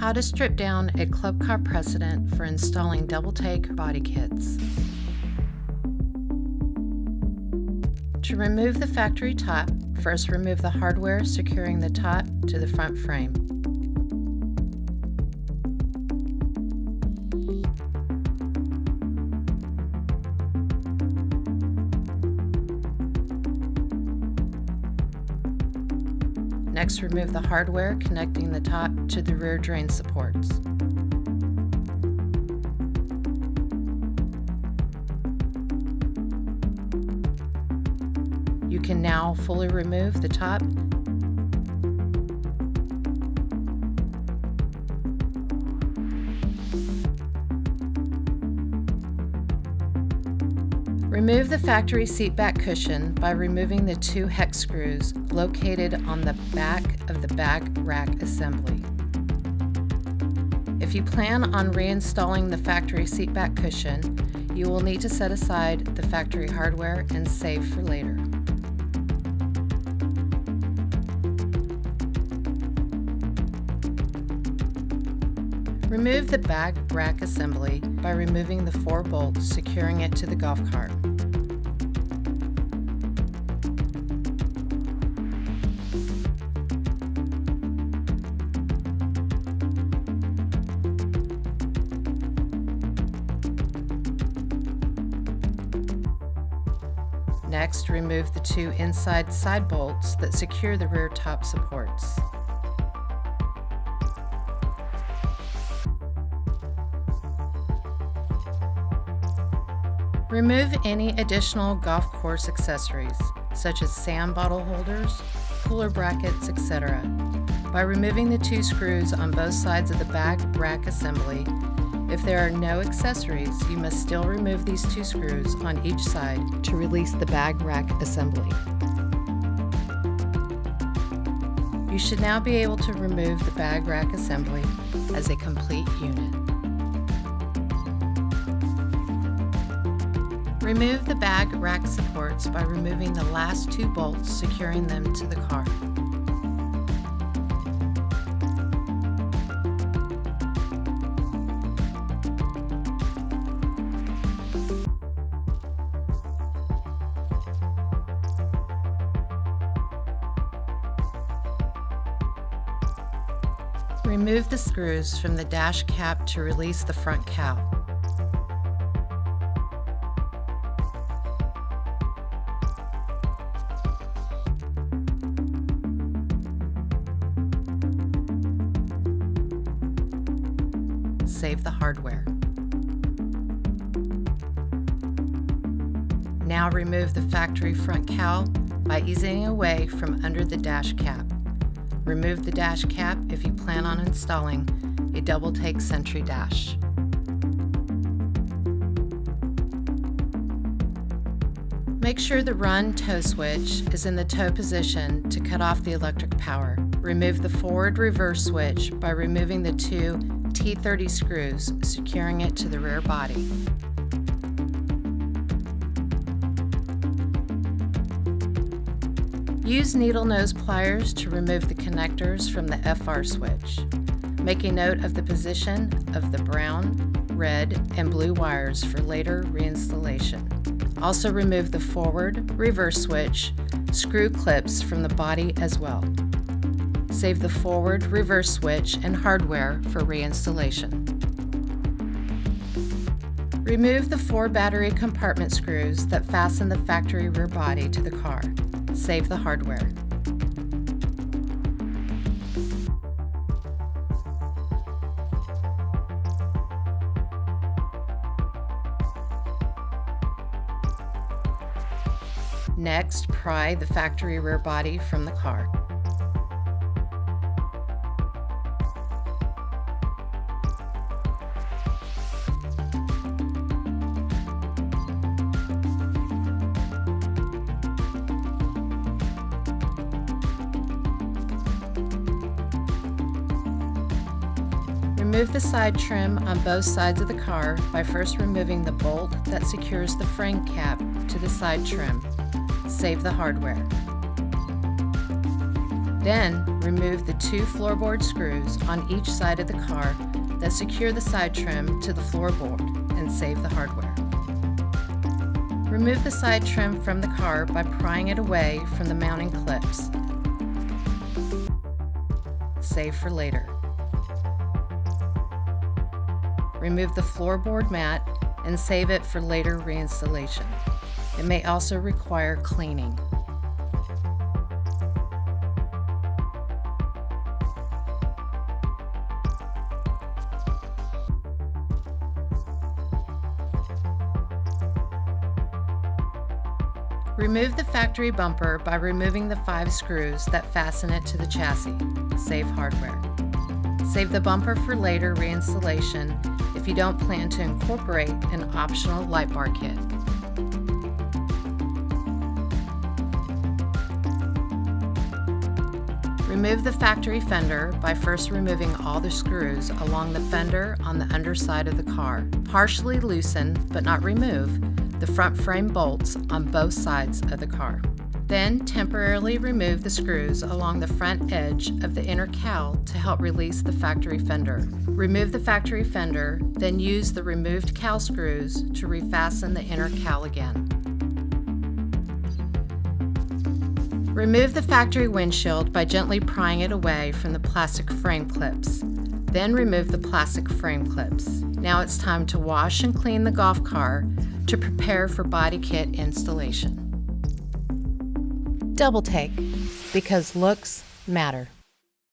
How to strip down a Club Car Precedent for installing DoubleTake body kits. To remove the factory top, first remove the hardware securing the top to the front frame. Next, remove the hardware connecting the top to the rear drain supports. You can now fully remove the top. Remove the factory seat back cushion by removing the two hex screws located on the back of the bag rack assembly. If you plan on reinstalling the factory seat back cushion, you will need to set aside the factory hardware and save for later. Remove the bag rack assembly by removing the 4 bolts securing it to the golf cart. Next, remove the 2 inside side bolts that secure the rear top supports. Remove any additional golf course accessories, such as sand bottle holders, cooler brackets, etc. by removing the 2 screws on both sides of the bag rack assembly. If there are no accessories, you must still remove these 2 screws on each side to release the bag rack assembly. You should now be able to remove the bag rack assembly as a complete unit. Remove the bag rack supports by removing the last 2 bolts securing them to the car. Remove the screws from the dash cap to release the front cowl. Save the hardware. Now remove the factory front cowl by easing away from under the dash cap. Remove the dash cap if you plan on installing a DoubleTake Sentry dash. Make sure the run tow switch is in the tow position to cut off the electric power. Remove the forward reverse switch by removing the 2 T30 screws securing it to the rear body. Use needle nose pliers to remove the connectors from the FR switch. Make a note of the position of the brown, red, and blue wires for later reinstallation. Also remove the forward, reverse switch, screw clips from the body as well. Save the forward, reverse switch, and hardware for reinstallation. Remove the 4 battery compartment screws that fasten the factory rear body to the car. Save the hardware. Next, pry the factory rear body from the car. Remove the side trim on both sides of the car by first removing the bolt that secures the frame cap to the side trim. Save the hardware. Then, remove the 2 floorboard screws on each side of the car that secure the side trim to the floorboard and save the hardware. Remove the side trim from the car by prying it away from the mounting clips. Save for later. Remove the floorboard mat and save it for later reinstallation. It may also require cleaning. Remove the factory bumper by removing the 5 screws that fasten it to the chassis. Save hardware. Save the bumper for later reinstallation if you don't plan to incorporate an optional light bar kit. Remove the factory fender by first removing all the screws along the fender on the underside of the car. Partially loosen, but not remove, the front frame bolts on both sides of the car. Then temporarily remove the screws along the front edge of the inner cowl to help release the factory fender. Remove the factory fender, then use the removed cowl screws to refasten the inner cowl again. Remove the factory windshield by gently prying it away from the plastic frame clips. Then remove the plastic frame clips. Now it's time to wash and clean the golf car to prepare for body kit installation. DoubleTake, because looks matter.